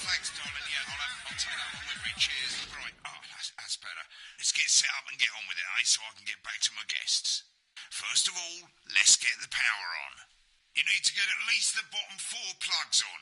Thanks, darling. Yeah, I'll take that one with me. Cheers. Right. Oh, that's better. Let's get set up and get on with it, so I can get back to my guests. First of all, let's get the power on. You need to get at least the bottom 4 plugs on.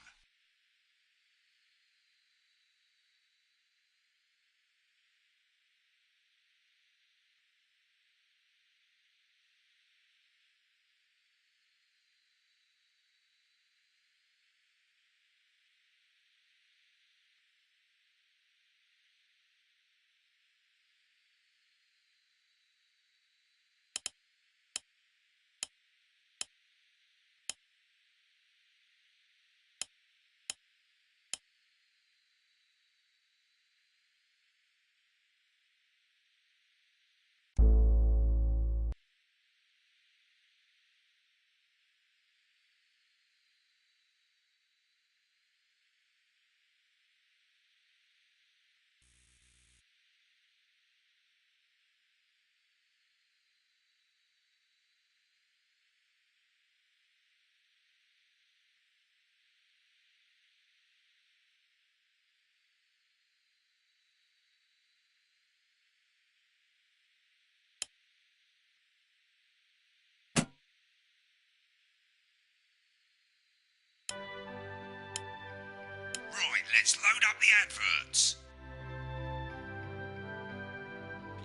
Right, let's load up the adverts.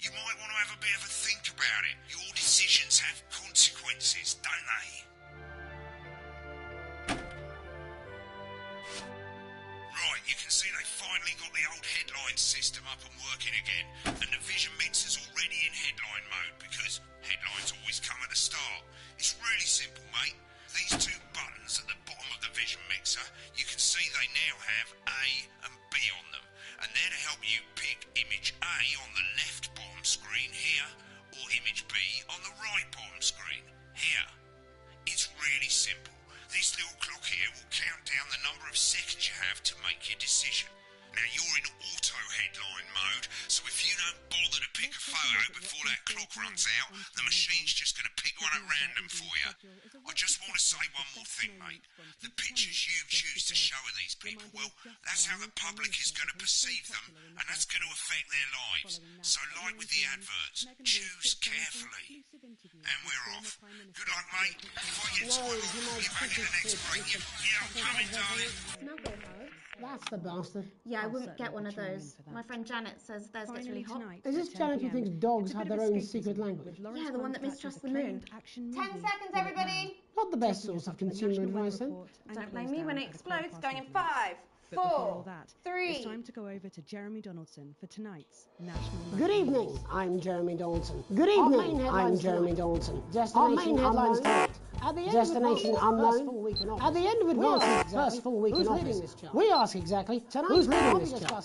You might want to have a bit of a think about it. Your decisions have consequences, don't they? Right, you can see they finally got the old headline system up and working again, and the Vision Mixer's already in headline mode because headlines always come at the start. It's really simple, mate. These 2 buttons at the bottom of the Vision Mixer, you can see they now have A and B on them, and they're to help you pick image A on the left bottom screen here, or image B on the right bottom screen here. It's really simple. This little clock here will count down the number of seconds you have to make your decision. Now you're in auto headline mode, so if you don't bother to pick a photo before that clock runs out, the machine's just going to pick one at random for you. I just want to say one more thing, mate. The pictures you choose to show of these people, well, that's how the public is going to perceive them, and that's going to affect their lives. So like with the adverts, choose carefully. And we're off. Good luck, mate. If I get time, I'll call you back in the next break. Yeah, I'm coming, darling. That's the bastard. Yeah, I wouldn't get one of those. My friend Janet says theirs gets really hot. Is this Janet who thinks dogs have their own secret language? Yeah, the one that mistrusts the moon. 10 seconds, everybody! Not the best source of consumer advice, then. Don't blame me when it explodes. Going in 5, 4, 3... It's time to go over to Jeremy Donaldson for tonight's National... Good evening, I'm Jeremy Donaldson. Good evening, I'm Jeremy Donaldson. Destination unknown tonight. Destination unknown. At the end of Advance's first full week in office, we ask exactly, who's leading this charge?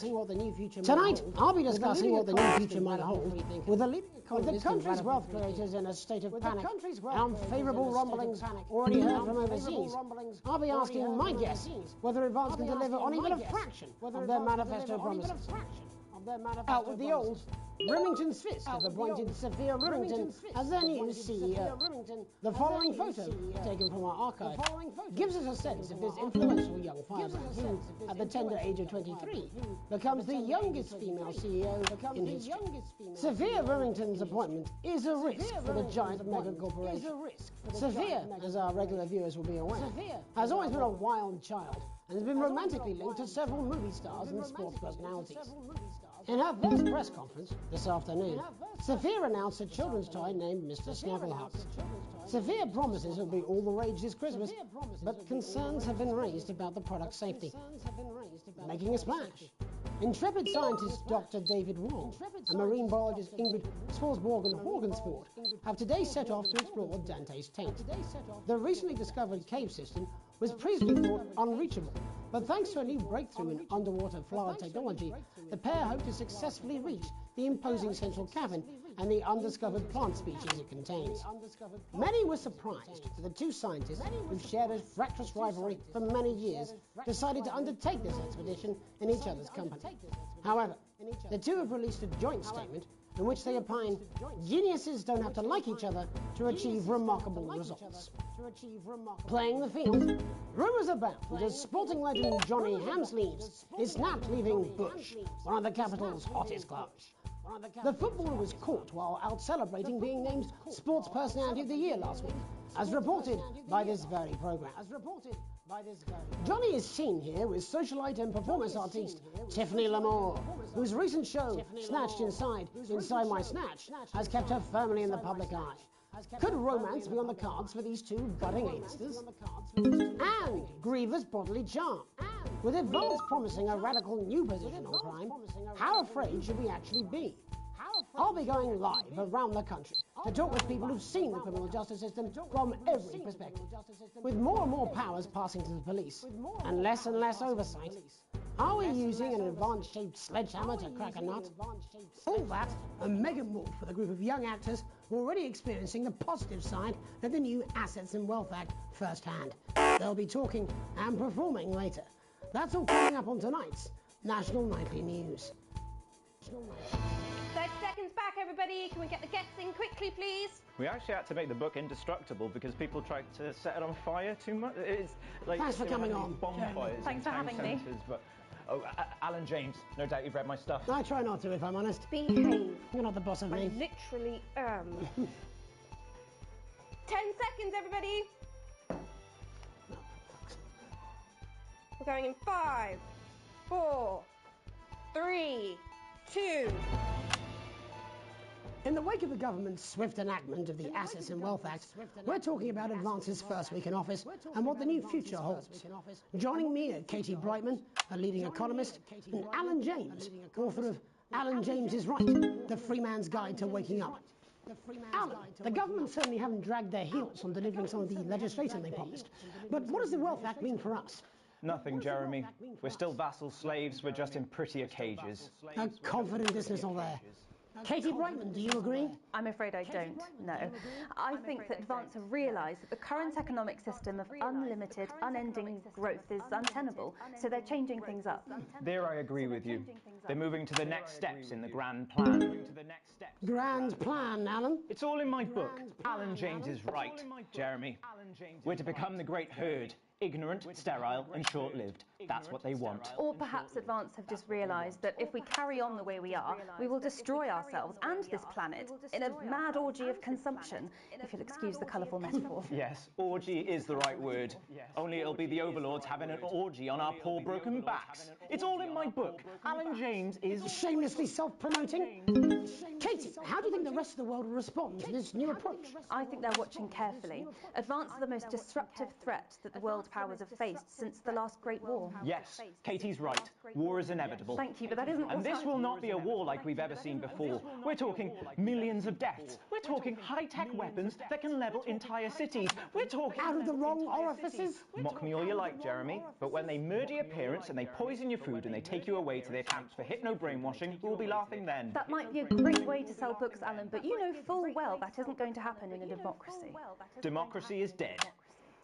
Tonight, I'll be discussing what the new future might hold, with the leading economists and country's wealth creators in a state of panic, unfavourable rumblings already heard from overseas. I'll be asking my guests whether Advance can deliver on even a fraction of their manifesto promises. Out with the old, Remington's fist have appointed Sophia Remington as their new CEO. The following photo, taken from our archive, gives us a sense of this influential young fireman who, at the tender age of 23, becomes the youngest female CEO in history. Sophia Remington's appointment is a risk for the giant mega corporation. Sophia, as our regular viewers will be aware, has always been a wild child and has been romantically linked to several movie stars and sports personalities. In her first press conference this afternoon, Sophia announced a children's toy named Mr. Snagglehugs. Sophia promises it will be all the rage this Christmas, but concerns have been raised about the product's safety. Making a splash, intrepid scientist Dr. David Wong and marine biologist Ingrid Sporsborgen-Horgensport have today set off to explore Dante's taint. The recently discovered cave system was previously thought unreachable, but thanks to a new breakthrough in underwater flower technology, the pair hope to successfully reach the imposing central cavern and the undiscovered plant species it contains. Many were surprised that the 2 scientists, who've shared a fractious rivalry for many years, decided to undertake this expedition in each other's company. However, the 2 have released a joint statement in which they opine geniuses don't have to like each other to achieve remarkable results. Playing the field, rumours abound as sporting legend Johnny Hamsleeves is snapped leaving Bush, one of the capital's hottest clubs. The footballer was caught while out celebrating being named Sports Personality of the Year last week, as reported by this very programme. Johnny is seen here with socialite and performance artiste Tiffany Lamore, whose recent show, Snatched Inside My Snatch, has kept her firmly in the public eye. Could romance be on the cards for these two budding A-listers? And Griever's bodily charm. With Advance promising a radical new position on crime, how afraid should we actually be? I'll be going live around the country to talk with people who've seen the criminal justice system from every perspective. With more and more powers passing to the police and less oversight, are we using an Advance-shaped sledgehammer to crack a nut? All that and mega more for the group of young actors already experiencing the positive side of the new Assets and Wealth Act firsthand. They'll be talking and performing later. That's all coming up on tonight's National Nightly News. 30 seconds back, everybody. Can we get the guests in quickly, please? We actually had to make the book indestructible because people tried to set it on fire too much. It's like Thanks for coming on. Bonfires. Thanks for having me. But, Alan James, no doubt you've read my stuff. I try not to, if I'm honest. Behave. You're not the boss of I me. literally am. 10 seconds, everybody. We're going in 5, 4, 3, 2. In the wake of the government's swift enactment of the Assets and Wealth Act, we're talking about Advance's first week in office and what the new future holds. Joining me are Katie Brightman, a leading economist, and Alan James, author of Alan James is Right, the Free Man's Guide to Waking Up. Alan, the government certainly haven't dragged their heels on delivering some of the legislation they promised. But what does the Wealth Act mean for us? Nothing, Jeremy. We're still vassal slaves, we're just in prettier cages. A confident dismissal there. Katie Brightman, do you agree? I'm afraid I don't, no. I think that Advance have realised that the current economic system of unlimited, unending growth is untenable, so they're changing things up. There I agree with you. They're moving to the next steps in the grand plan. Grand plan, Alan? It's all in my book. Alan James is right, Jeremy. We're to become the great herd. Ignorant, sterile and short-lived. That's what they want. Or perhaps Advance have just realised that if we carry on the way we are, we will destroy ourselves and this planet in a mad orgy of consumption, if you'll excuse the colourful metaphor. Yes, orgy is the right word. Only it'll be the overlords having an orgy on our poor broken backs. It's all in my book. Alan James is... Shamelessly self-promoting? Katie, how do you think the rest of the world will respond to this new approach? I think they're watching carefully. Advance are the most disruptive threat that the world powers have faced since the last Great War. Yes, Katie's right. War is inevitable. Thank you, but that isn't... And this will not be a war like we've ever seen before. We're talking millions of deaths. We're talking high-tech weapons that can level entire cities. We're talking... Out of the wrong orifices? Mock me all you like, Jeremy, but when they murder your parents and they poison your food and they take you away to their camps for hypno-brainwashing, we'll be laughing then. That might be a great way to sell books, Alan, but you know full well that isn't going to happen in a democracy. Democracy is dead.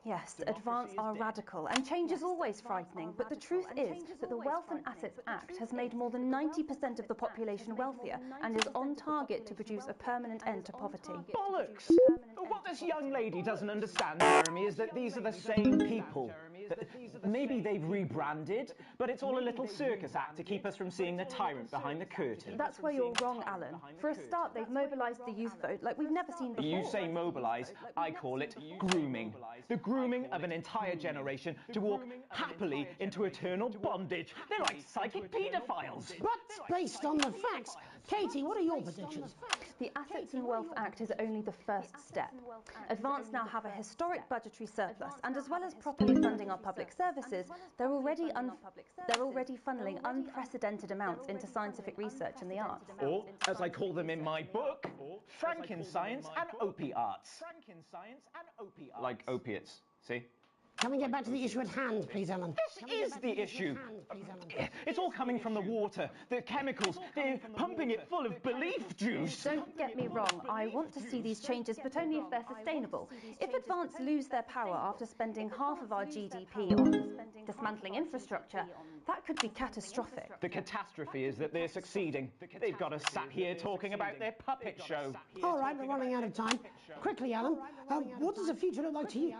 Yes, Advance are radical, and change is always frightening, but the truth is that the Wealth and Assets Act has made more than 90% of the population wealthier and is on target to produce a permanent end to poverty. Bollocks! What this young lady doesn't understand, Jeremy, is that these are the same people. Maybe they've rebranded, but it's all a little circus act to keep us from seeing the tyrant behind the curtain. That's where you're wrong, Alan. For a start, they've mobilised the youth vote like we've never seen before. You say mobilise, I call it grooming. The grooming of an entire generation to walk happily into eternal bondage. They're like psychic paedophiles. But based on the facts, Katie, what are your predictions? The Assets and Wealth Act is only the first step. Advance now have a historic budgetary surplus, and as well as properly funding our public services, they're already funneling unprecedented amounts into scientific research and the arts. Or, as I call them in my book, Frankenscience and opiates. Like opiates, see? Can we get back to the issue at hand, please, Alan? This is the issue. It's all coming from the water, the chemicals. They're pumping it full of belief juice. Don't get me wrong, I want to see these changes, but only if they're sustainable. If Advance lose their power after spending half of our GDP on dismantling infrastructure, that could be catastrophic. The catastrophe is that they're succeeding. They've got us sat here talking about their puppet show. All right, we're running out of time. Quickly, Alan, what does the future look like to you?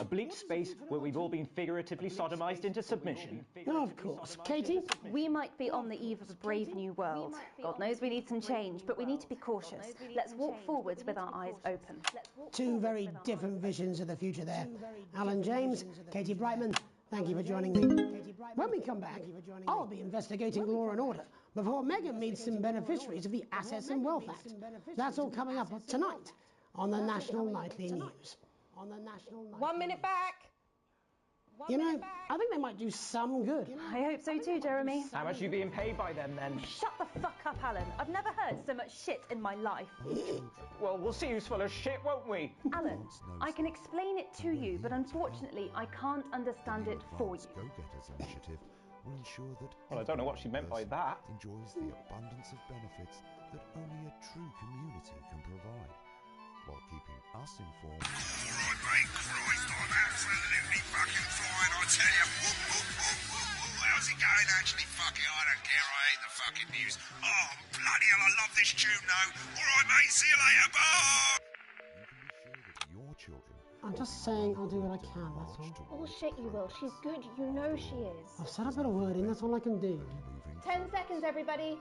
A bleak space where we've all been figuratively sodomized into submission. Oh, of course. Katie? We might be on the eve of a brave new world. God knows we need some change, but we need to be cautious. Let's walk forwards with our eyes open. Two very different visions of the future there. Alan James, Katie Brightman, thank you for joining me. When we come back, I'll be investigating law and order before Megan meets some beneficiaries of the Assets and Wealth Act. That's all coming up tonight on the National Nightly News. 1 minute back. You know, I think they might do some good. I hope so too, Jeremy. How much are you being paid by them, then? Shut the fuck up, Alan. I've never heard so much shit in my life. Well, we'll see who's full of shit, won't we? Alan, I can explain it to you, but unfortunately, I can't understand it for you. Go-Getters initiative will ensure that Well, I don't know what she meant by that. enjoys the abundance of benefits that only a true community can provide, while keeping us informed. All right, mate, Christ, I'm absolutely fucking fine, I tell you. How's it going, actually? Fuck it, I don't care, I hate the fucking news. Oh, bloody hell, I love this tune, though. All right, mate, see you later, bye! You can be sure that your children I'm just saying I'll do what I can, that's all. Bullshit, you will. She's good. You know she is. I've said a bit of wording, that's all I can do. moving 10 seconds, everybody.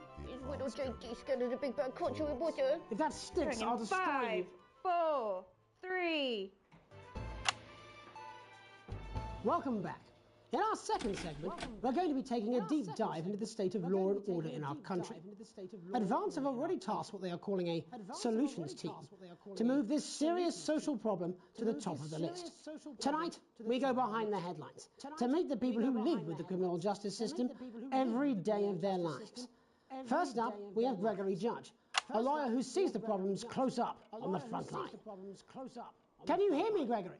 Little Jakey's scared of the big bad caught you with water. If that sticks, I'll destroy you. 5, 4, 3. Welcome back. In our second segment, we're going to be taking a deep dive into the state of law and order in our country. Advance have already tasked what they are calling a solutions team to move this serious social problem to the top of the list. Tonight, we go behind the headlines to meet the people who live with the criminal justice system every day of their lives. First up, we have Gregory Judge, a lawyer who sees the problems close up on the front line. Can you hear me, Gregory?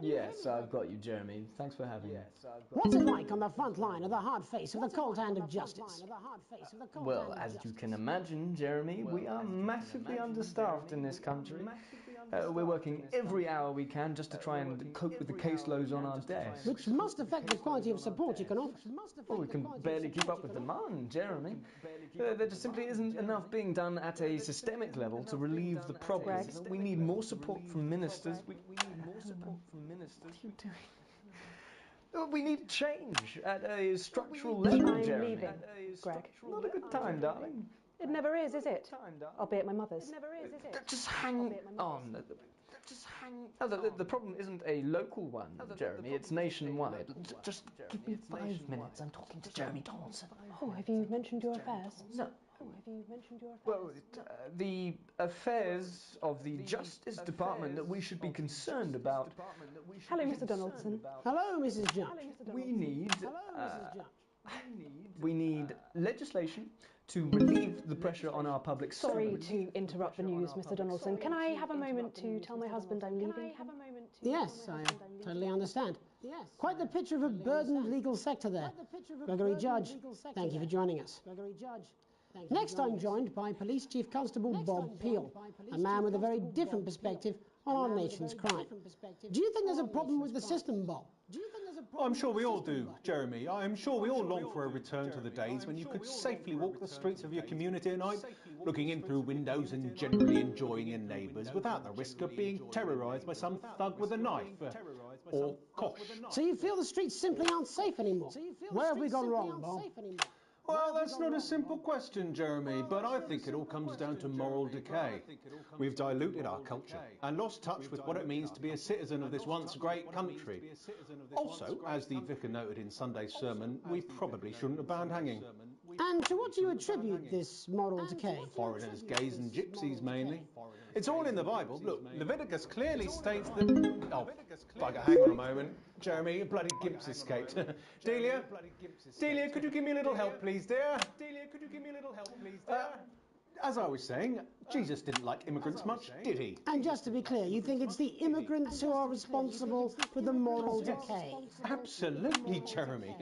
Yes, I've got you, Jeremy. Thanks for having me. What's it like on the front line of the hard face of the cold hand of justice? Well, as you can imagine, Jeremy, we are massively understaffed in this country. We're working every hour we can just to try and cope with the caseloads on our desk. Which must affect the quality of support you can offer. Well, we can barely keep up with demand, Jeremy. There just simply isn't enough being done at a systemic level to relieve the problems. We need more support from ministers. We need more support from ministers. What are you doing? We need change at a structural level, I'm Jeremy. leaving, Greg. Not a good time, darling. It never is it? I'll be at my mother's. Just hang on. No, the problem isn't a local one, Jeremy. It's nationwide. Just give me 5 minutes. I'm talking to Jeremy Donaldson. Oh, have you mentioned your affairs? No. Well, the affairs of the Justice Department that we should be concerned about. Hello, Mr. Donaldson. Hello, Mrs. Judge. We need legislation to relieve the pressure on our public Sorry servants. to interrupt the news, Mr. Donaldson. Can I have a moment to tell my husband I'm leaving? Yes, I totally understand. Quite the picture of a burdened legal sector there. Gregory Judge, thank you for joining us. Next, I'm joined by Police Chief Constable Bob Peel, a man with a very different perspective on our nation's crime. Do you think there's a problem with the system, Bob? I'm sure we all do, Jeremy. I'm sure we all long for a return to the days when you could safely walk the streets of your community at night, looking in through windows and generally enjoying your neighbours without the risk of being terrorised by some thug with a knife. Or kosh. So you feel the streets simply aren't safe anymore? Where have we gone wrong, Bob? Well, that's not a simple question, Jeremy, but I think it all comes down to moral decay. We've diluted our culture and lost touch with what it means to be a citizen of this once great country. Also, as the vicar noted in Sunday's sermon, we probably shouldn't have banned hanging. And to what do you attribute this moral decay? Foreigners, gays and gypsies mainly. It's all in the Bible. Look, Leviticus clearly states that... Oh, bugger, hang on a moment. Jeremy, a bloody gimp's escaped. Delia, could you give me a little help, please, dear? As I was saying, Jesus didn't like immigrants much, did he? And just to be clear, you think it's the immigrants who are responsible for the moral decay? Absolutely, Jeremy.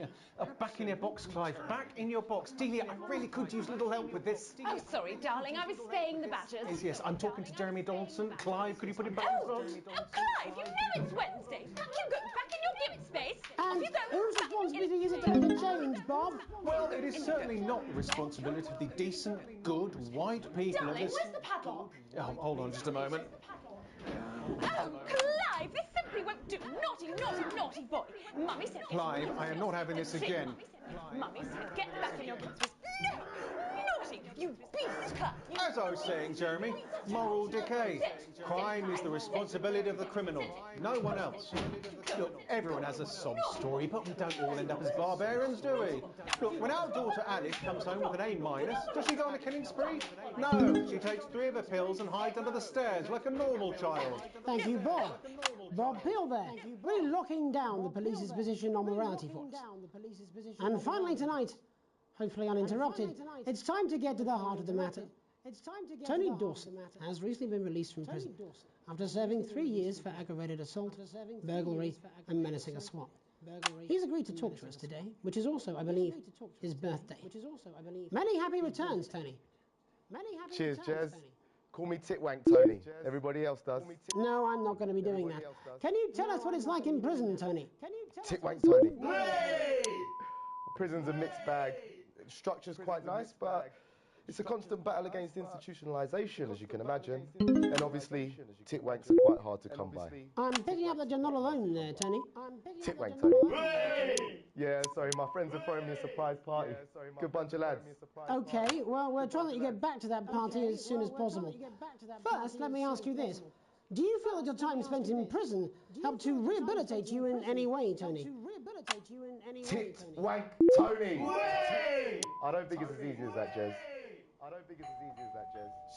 Back in your box, Clive. Back in your box. Delia, I really could use a little help with this. I'm sorry, darling. I was staying the Badgers. Yes, I'm talking to Jeremy Donaldson. Clive, could you put him back in his box? Clive, you know it's Wednesday. You go back in your gimmick space. And whose responsibility is it to make a change, Bob? Well, it is certainly not the responsibility of the decent, good, white people of Darling, this... where's the padlock? Oh, hold on just a moment. Oh, Clive, this simply won't do. Naughty, naughty, naughty boy. Mummy said... Clive, I am not having this again. Mummy said, get back in your gimmick space. No! Naughty! You beast, Clive! As I was saying, Jeremy, moral decay. Crime is the responsibility of the criminal, no one else. Look, everyone has a sob story, but we don't all end up as barbarians, do we? Look, when our daughter Alice comes home with an A-, does she go on a killing spree? No, she takes 3 of her pills and hides under the stairs like a normal child. Thank you, Bob. Bob Peel there, really locking down the police's position on morality force. And finally tonight, hopefully uninterrupted, it's time to get to the heart of the matter. Tony Dawson has recently been released from prison after serving 3 years for aggravated assault, burglary and menacing a SWAT. He's agreed to talk to us today, which is also, I believe, his birthday. Many happy returns, Tony. Cheers, Jez. Call me Titwank Tony. Everybody else does. No, I'm not going to be doing that. Can you tell us what it's like in prison, Tony? Titwank Tony. Prison's a mixed bag. Structure's quite nice, but it's a constant battle against institutionalisation, as you can imagine. And obviously, titwanks are quite hard to come by. I'm picking up that you're not alone there, Tony. Titwank Tony. Yeah, sorry, my friends are throwing me a surprise party. Good bunch of lads. Okay, well, we're trying to let you get back to that party as soon as possible. First, let me ask you this. Do you feel that your time spent in prison helped to rehabilitate you in any way, Tony? Titwank Tony. I don't think it's as easy as that, Jez.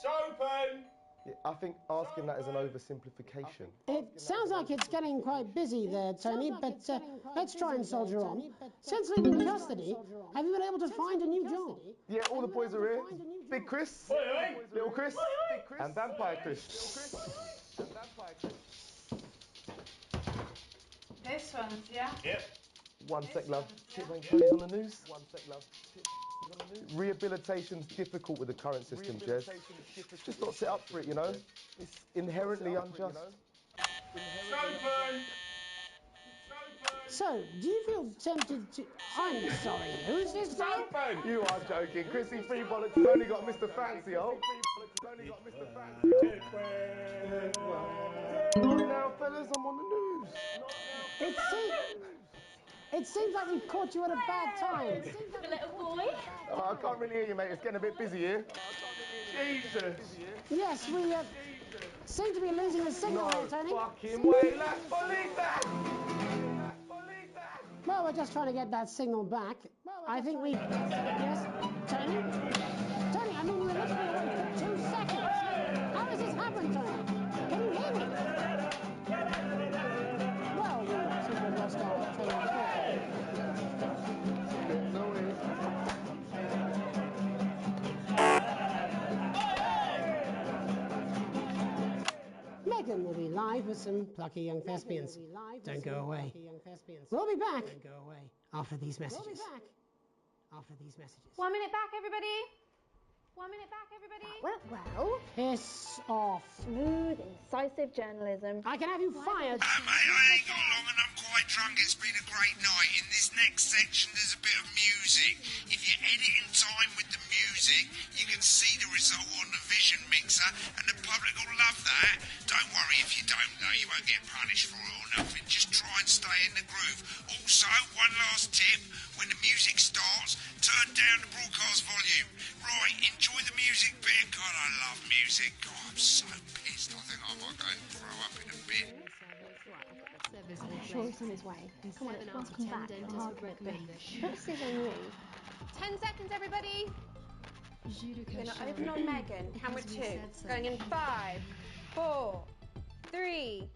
Sopen! Yeah, I think asking that is an oversimplification. It sounds like it's getting quite busy there, Tony, but let's try and soldier on. Since leaving custody, have you been able to find a new job? Yeah, all the boys are here. Big Chris, Little Chris, and Vampire Chris. This one's, yeah? Yep. One sec, love. Titwank Tony's on the news. Rehabilitation's difficult with the current system, Jez. Just not set up for it, you know? It's inherently unjust. So, do you feel tempted to... I'm sorry, who's this guy? You are joking. Chrissy Free Bollocks has only got Mr. Fancy, oh. Not now, fellas, I'm on the news. It seems like we've caught you at a bad time. The little boy. Oh, I can't really hear you, mate. It's getting a bit busy here. Jesus. Yes, we seem to be losing the signal here, Tony. Fucking way, lads. Believe that. Well, we're just trying to get that signal back. I think we... Yes? Tony? Tony, I mean, we're literally away for 2 seconds. How has this happened, Tony? Can you hear me? Well, we seem to have lost our train of thought. Megan will be live with some plucky young thespians. Don't go away. We'll be back after these messages. 1 minute back, everybody. 1 minute back, everybody. Well. Piss off. Smooth, incisive journalism. I can have you fired. Mate, I ain't got long and I'm quite drunk. It's been a great night. In this next section, there's a bit of music. If you edit in time with the music, you can see the result on the Vision mixer, and the public will love that. Don't worry if you don't, though. You won't get punished for it or nothing. Just try and stay in the groove. Also, one last tip. When the music starts, turn down the broadcast volume. Right, enjoy the music bit. God, I love music. God, I'm so pissed. I think I might go and throw up in a bit. I'm sure he's on his way. Come on, let's come back. How hard can it be? What's his on you? 10 seconds, everybody. We're going to open on Megan. Camera 2. Going in 5, 4, 3.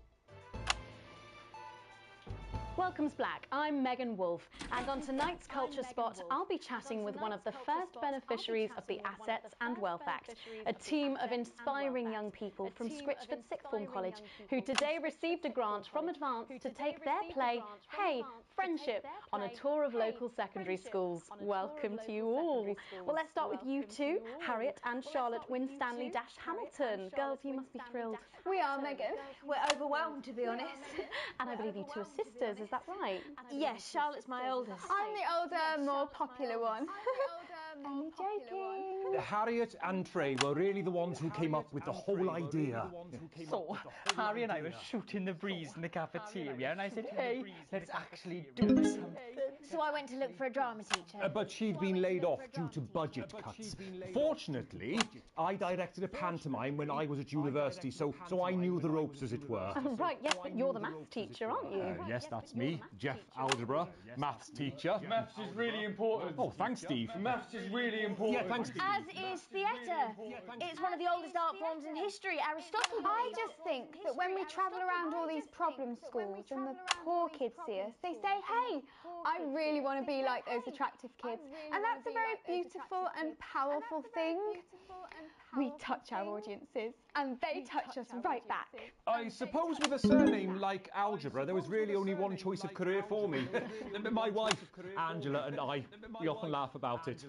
Welcome's Black. I'm Megan Wolfe, and on tonight's Culture Spot, I'll be chatting with one of the first beneficiaries of the Assets and Wealth Act, a team of inspiring young people from Scritchford Sixth Form College, who today received a grant from Advance to take their play, Hey, Friendship, on a tour of local secondary schools. Welcome to you all. Well, let's start with you two, Harriet and Charlotte Winstanley-Hamilton. Girls, you must be thrilled. We are, Megan. We're overwhelmed, to be honest. And I believe you two are sisters, is that right? Yes, Charlotte's my oldest. I'm the older, more popular one. Only joking. Harriet and Trey were really the ones who came up with the whole idea. So, Harry and I were shooting the breeze in the cafeteria, and I said, hey, let's actually do something. So I went to look for a drama teacher. But she'd been laid off due to budget cuts. Fortunately, I directed a pantomime when I was at university, so I knew the ropes, as it were. Right, yes, but you're the maths teacher, aren't you? Yes, that's me, Jeff Algebra, maths teacher. Maths is really important. Oh, thanks, Steve. Maths is really important. Yeah, thanks, Steve. As is theatre. It's one of the oldest art forms in history, Aristotle. I just think that when we travel around all these problem schools and the poor kids see us, they say, hey, I really want to be like those attractive kids. And that's a very beautiful and powerful thing. We touch our audiences and they touch us right back. I suppose with a surname like Algebra, there was really only one choice of career for me. My wife, Angela, and I, we often laugh about it.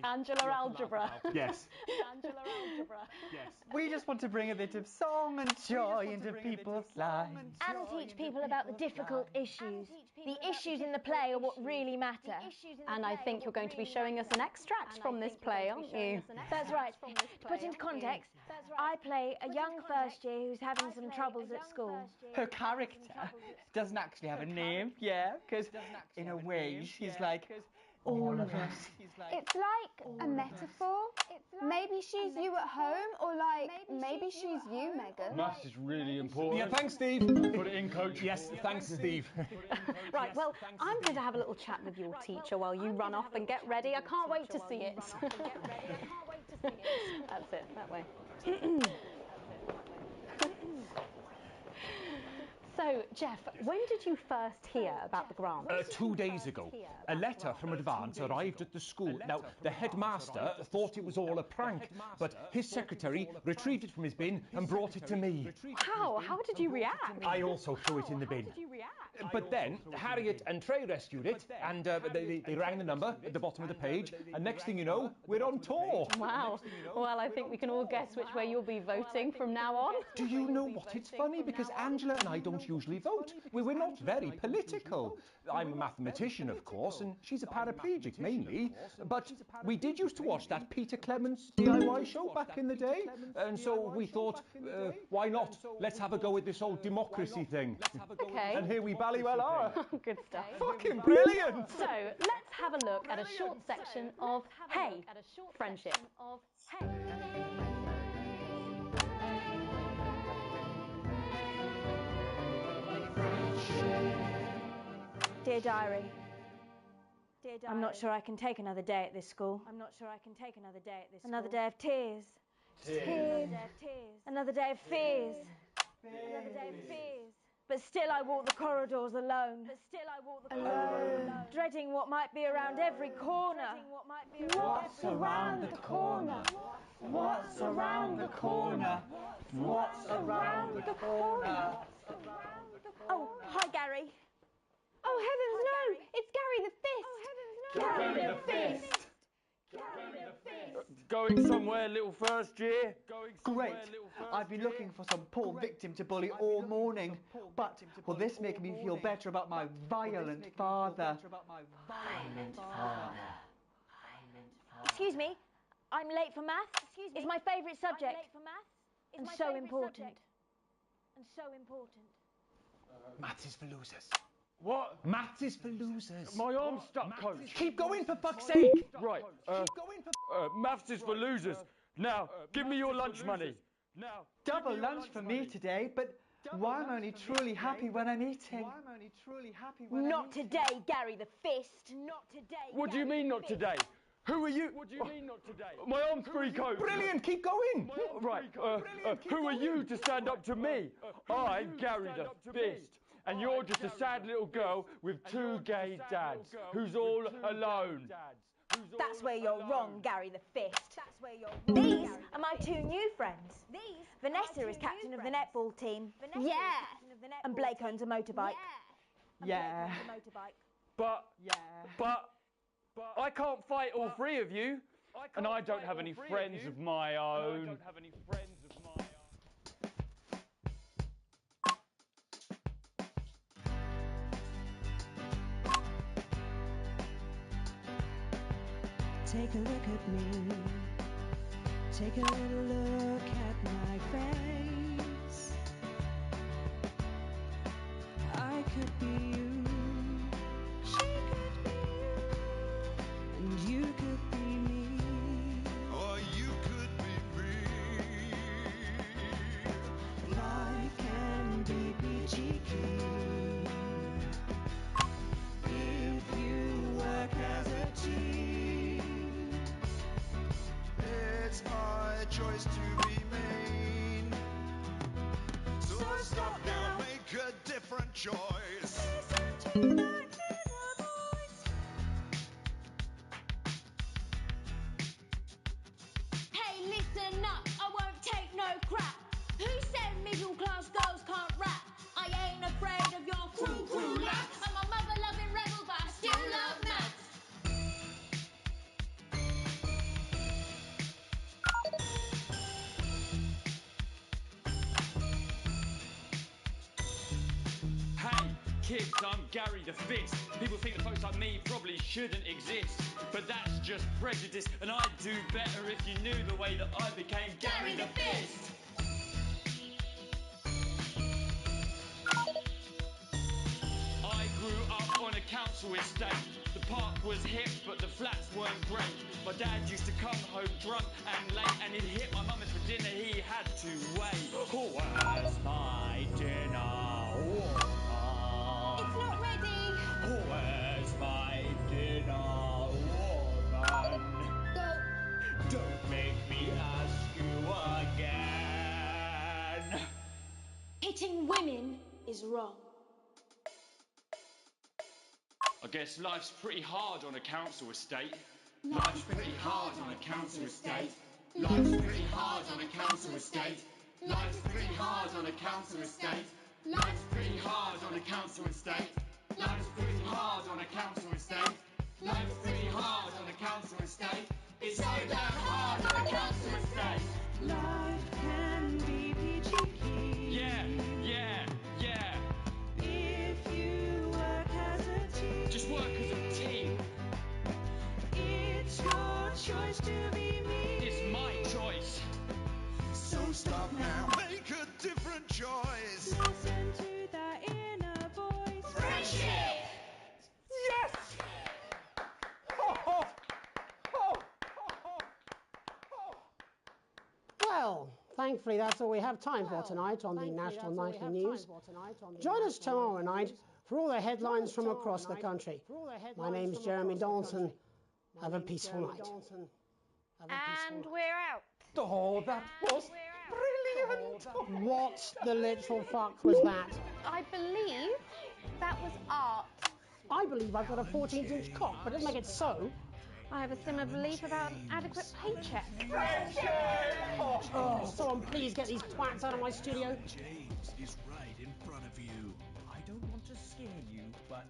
Angela Algebra. Yes. Angela Algebra. Yes. We just want to bring a bit of song and joy into people's lives. And teach people about the difficult issues. The issues in the play are what really matter. And I think you're going to be showing us an extract from this play, aren't you? That's right. To put into context, I play a young first year who's having some troubles at school. Her character doesn't actually have a name, yeah, because in a way she's like all of us. It's like a metaphor. Maybe she's you at home, or like maybe she's you, Megan. Maths is really important. Yeah, thanks, Steve. Put it in, coach. Yes, thanks, Steve. Right, well, I'm going to have a little chat with your teacher while you run off and get ready. I can't wait to see it. That's it, that way. So, Jeff, when did you first hear about the grant? 2 days ago. A letter from Advance arrived at the school. Now, the headmaster thought it was all a prank, but his secretary retrieved it from his bin and brought it to me. How? How did you react? I also threw it in the bin. But then, Harriet and Trey rescued it, and they rang the number at the bottom of the page, and next thing you know, we're on tour. Wow. Well, I think we can all guess which way you'll be voting from now on. Do you know what? It's funny, because Angela and I don't usually vote. We're not very political. I'm a mathematician, of course, and she's a paraplegic, mainly. But we did used to watch that Peter Clements DIY show back in the day, and so we thought, why not? Let's have a go at this old democracy thing. Okay. And here we bally well are. Good stuff. Fucking brilliant! So, let's have a look at a short section of Hey, Friendship. Dear Diary, I'm not sure I can take another day at this school. Another day of tears. Tears. Another day of fears. But still I walk the corridors alone. Dreading what might be around every corner. What's around the corner? What's around the corner? What's around the corner? Oh, hi Gary. Oh, heavens no! It's Gary the Fist! Gary the Fist! Going somewhere, little first year? Great. I've been looking for some poor victim to bully all morning, but will this make me feel better about my violent father? Excuse me, I'm late for maths. It's my favourite subject. And so important. Maths is for losers. What? Maths is for losers. My arm's stuck, coach. Keep going, for fuck's sake. Right. Maths is for losers. Now, give me your lunch money. Double lunch for me today, but why am I only truly happy when I'm eating? Not today, Gary the Fist. What do you mean not today? Who are you? What do you mean not today? My arm's free, coach. Brilliant, keep going. Right, who are you to stand up to me? I'm Gary the Fist. And you're just a sad little girl with two gay dads who's all alone. That's where you're wrong, Gary the Fist. These are my two new friends. Vanessa is captain of the netball team. Yeah. And Blake owns a motorbike. Yeah. But I can't fight all three of you. And I don't have any friends of my own. Take a look at me. Take a little look at my face. I could be you. She could be you. And you could be me. Or you could be me. Life can be peachy keen if you work as a team. It's my choice to remain. So stop now, make a different choice. Listen to that inner voice. Hey, listen up, I won't take no crap. Who said middle class girls can't rap? I ain't afraid of your cruel lads. I'm a mother-loving rebel, but I still love maths. Hey, kids, I'm Gary the Fist. People think that folks like me probably shouldn't exist. But that's just prejudice, and I'd do better if you knew the way that I became Gary the Fist. I grew up on a council estate. The park was hip, but the flats weren't great. My dad used to come home drunk and late, and he'd hit my mum for dinner, he had to wait. Where's my dinner, woman? It's not ready. Where's my dinner, woman? Don't make me ask you again. Hitting women is wrong. I guess life's pretty hard on a council estate. Life's pretty hard on a council estate. Life's pretty hard on a council estate. Life's pretty hard on a council estate. Life's pretty hard on a council estate. Life's pretty hard on a council estate. Life's pretty hard on a council estate. It's so damn hard on a council estate. Life can be peachy keen. Yeah. If you work as a team. Just work as a team. It's your choice to be me. It's my choice. So stop now, make a different choice. Listen to that inner voice. Friendship! Yes! Well, thankfully that's all we have time for tonight on the National Nightly News. Join us tomorrow night for all the headlines from across the country. My name's Jeremy Donaldson. Have a peaceful night. And we're out. Oh, that was brilliant! What the literal fuck was that? I believe that was art. I believe I've got a 14-inch cock, but it doesn't make it so. I have a similar belief about an adequate paycheck. Oh, someone please get these twats out of my studio. James is right in front of you. I don't want to scare you, but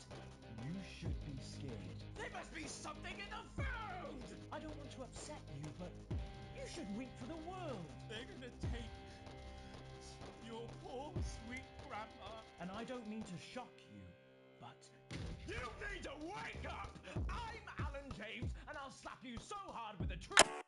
you should be scared. There must be something in the food! I don't want to upset you, but you should reap for the world. They're gonna take your poor sweet grandma. And I don't mean to shock you, but you need to wake up! I'm Alan James, and I'll slap you so hard with the truth.